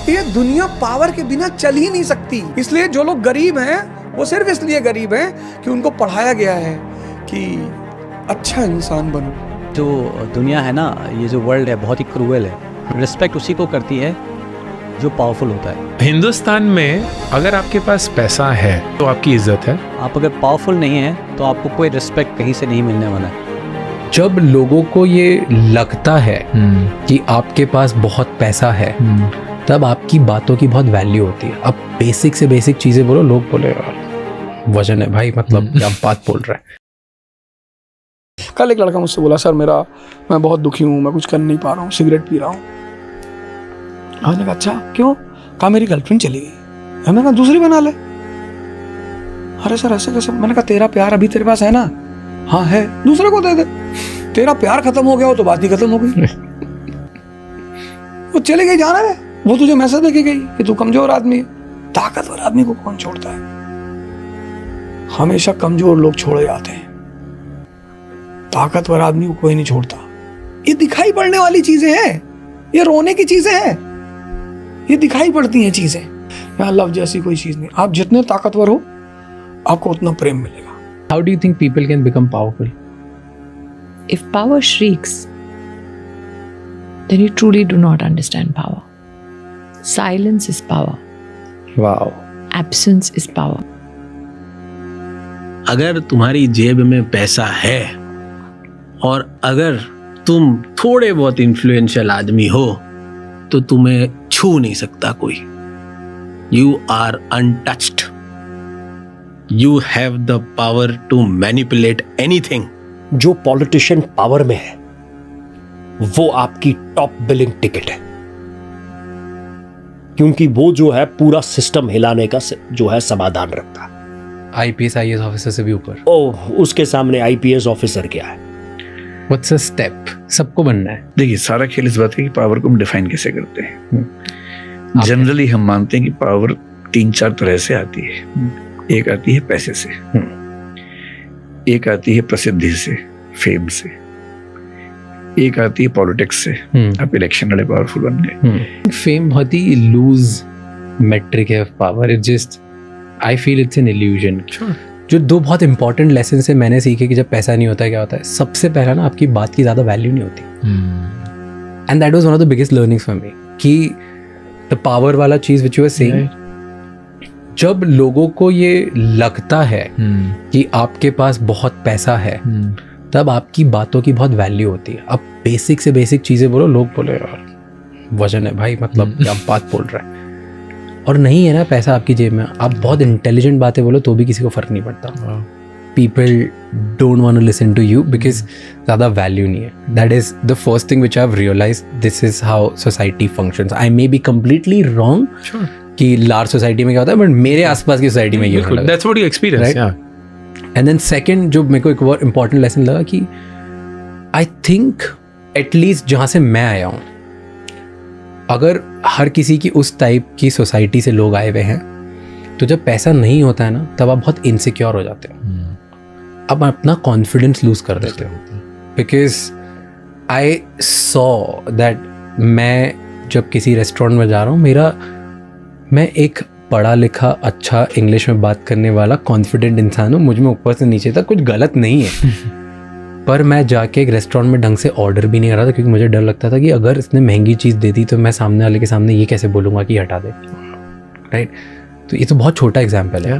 ये दुनिया पावर के बिना चल ही नहीं सकती। इसलिए जो लोग गरीब हैं वो सिर्फ इसलिए गरीब हैं कि उनको पढ़ाया गया है कि अच्छा इंसान बनो। जो दुनिया है ना, ये जो वर्ल्ड है बहुत ही क्रूएल है। रिस्पेक्ट उसी को करती है जो पावरफुल होता है। हिंदुस्तान में अगर आपके पास पैसा है तो आपकी इज्जत है। आप अगर पावरफुल नहीं हैं तो आपको कोई रिस्पेक्ट कहीं से नहीं मिलने वाला है। जब लोगों को ये लगता है कि आपके पास बहुत पैसा है, तब आपकी बातों की बहुत वैल्यू होती है। अब बेसिक से बेसिक चीजें बोलो, लोग बोले यार वजन है भाई, मतलब क्या बात बोल रहा है। कल एक लड़का मुझसे बोला, सर मैं बहुत दुखी हूँ, मैं कुछ कर नहीं पा रहा हूँ, सिगरेट पी रहा हूँ। मैंने कहा अच्छा क्यों? कहा मेरी गर्लफ्रेंड चली गई। मैंने कहा दूसरी बना ले। अरे सर ऐसे कैसे? मैंने कहा तेरा प्यार अभी तेरे पास है ना? हाँ है, दूसरे को दे दे। तेरा प्यार खत्म हो गया हो तो बात ही खत्म हो गई। वो चले गई, जाना है, वो तुझे मैसेज देके गई कि तू कमजोर आदमी है। ताकतवर आदमी को कौन छोड़ता है? हमेशा कमजोर लोग छोड़े जाते हैं, ताकतवर आदमी को कोई नहीं छोड़ता। ये दिखाई पड़ने वाली चीजें हैं, ये रोने की चीजें हैं, ये दिखाई पड़ती हैं चीजें। यहाँ लव जैसी कोई चीज नहीं। आप जितने ताकतवर हो आपको उतना प्रेम मिलेगा। How do you think people can become powerful? If power shrieks, then you truly do not understand power. Silence is power. Wow. Absence is power. अगर तुम्हारी जेब में पैसा है और अगर तुम थोड़े बहुत इन्फ्लुएंशियल आदमी हो तो तुम्हें छू नहीं सकता कोई। You are untouched. You have the power to manipulate anything. जो पॉलिटिशियन पावर में है वो आपकी टॉप बिलिंग टिकट है, क्योंकि वो जो है पूरा सिस्टम हिलाने का जो है समाधान रखता है। IPS IAS ऑफिसर से भी ऊपर। ओह, उसके सामने IPS ऑफिसर क्या है? What's a step? सबको बनना है। देखिए सारा खेल इस बात है कि पावर को हम डिफाइन कैसे करते हैं। जनरली हम मानते हैं कि पावर 3-4 तरह से आती है। एक आती है पैसे से, एक आती है प्रसिद्धि से, फेम से, एक आती है पॉलिटिक्स से। आप इलेक्शन लड़े पावरफुल बन गए। फेम बहुत ही लूज मेट्रिक है power. It just I feel it's an illusion. जो दो बहुत इंपॉर्टेंट लेसन से मैंने सीखे कि जब पैसा नहीं होता है क्या होता है। सबसे पहला ना, आपकी बात की ज्यादा वैल्यू नहीं होती। And that was one of the biggest learnings for me कि द पावर वाला चीज व्हिच यू आर सेइंग, जब लोगों को ये लगता है कि आपके पास बहुत पैसा है, तब आपकी बातों की बहुत वैल्यू होती है। अब बेसिक से बेसिक चीजें बोलो, लोग बोले यार वजन है भाई, मतलब क्या बात बोल रहा है। और नहीं है ना पैसा आपकी जेब में, आप बहुत इंटेलिजेंट बातें बोलो तो भी किसी को फर्क नहीं पड़ता। People don't want to listen to you because ज़्यादा वैल्यू नहीं है। That is the first thing which I have realized. This is how society functions. I may be completely wrong कि लार्ज सोसाइटी में क्या होता है, बट मेरे आसपास की सोसाइटी में ये होता है। That's what you experience, yeah. And then second जो मेरे को एक और इम्पॉर्टेंट लेसन लगा कि आई थिंक एटलीस्ट जहाँ से मैं आया हूँ, अगर हर किसी की उस टाइप की सोसाइटी से लोग आए हुए हैं, तो जब पैसा नहीं होता है ना, तब आप बहुत इनसिक्योर हो जाते हो। अब अपना कॉन्फिडेंस लूज कर देते हो। बिकॉज आई सॉ दैट मैं जब किसी रेस्टोरेंट में जा रहा हूँ, मैं एक पढ़ा लिखा अच्छा इंग्लिश में बात करने वाला कॉन्फिडेंट इंसान हूँ, मुझ में ऊपर से नीचे तक कुछ गलत नहीं है। पर मैं जाके एक रेस्टोरेंट में ढंग से ऑर्डर भी नहीं कर रहा था, क्योंकि मुझे डर लगता था कि अगर इसने महंगी चीज़ दे दी तो मैं सामने वाले के सामने ये कैसे बोलूँगा कि हटा दे। राइट? तो ये तो बहुत छोटा एग्जाम्पल है,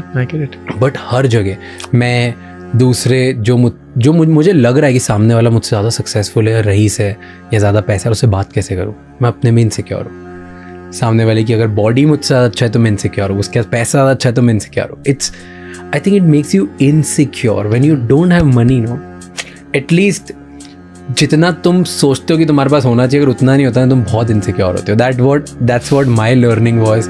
बट हर जगह मैं दूसरे मुझे लग रहा है कि सामने वाला मुझसे ज़्यादा सक्सेसफुल है, रईस है या ज़्यादा पैसा है, उससे बात कैसे करूँ? मैं अपने में इनसिक्योर हूँ। सामने वाले की अगर बॉडी मुझसे ज़्यादा अच्छा है तो मैं इनसिक्योर हूँ, उसके पास पैसा ज़्यादा अच्छा है तो मैं इनसिक्योर हूँ। I think it makes you insecure when you don't have money. No, at least जितना तुम सोचते हो कि तुम्हारे पास होना चाहिए, अगर उतना नहीं होता है तुम बहुत इनसिक्योर होते हो। That's what my learning was.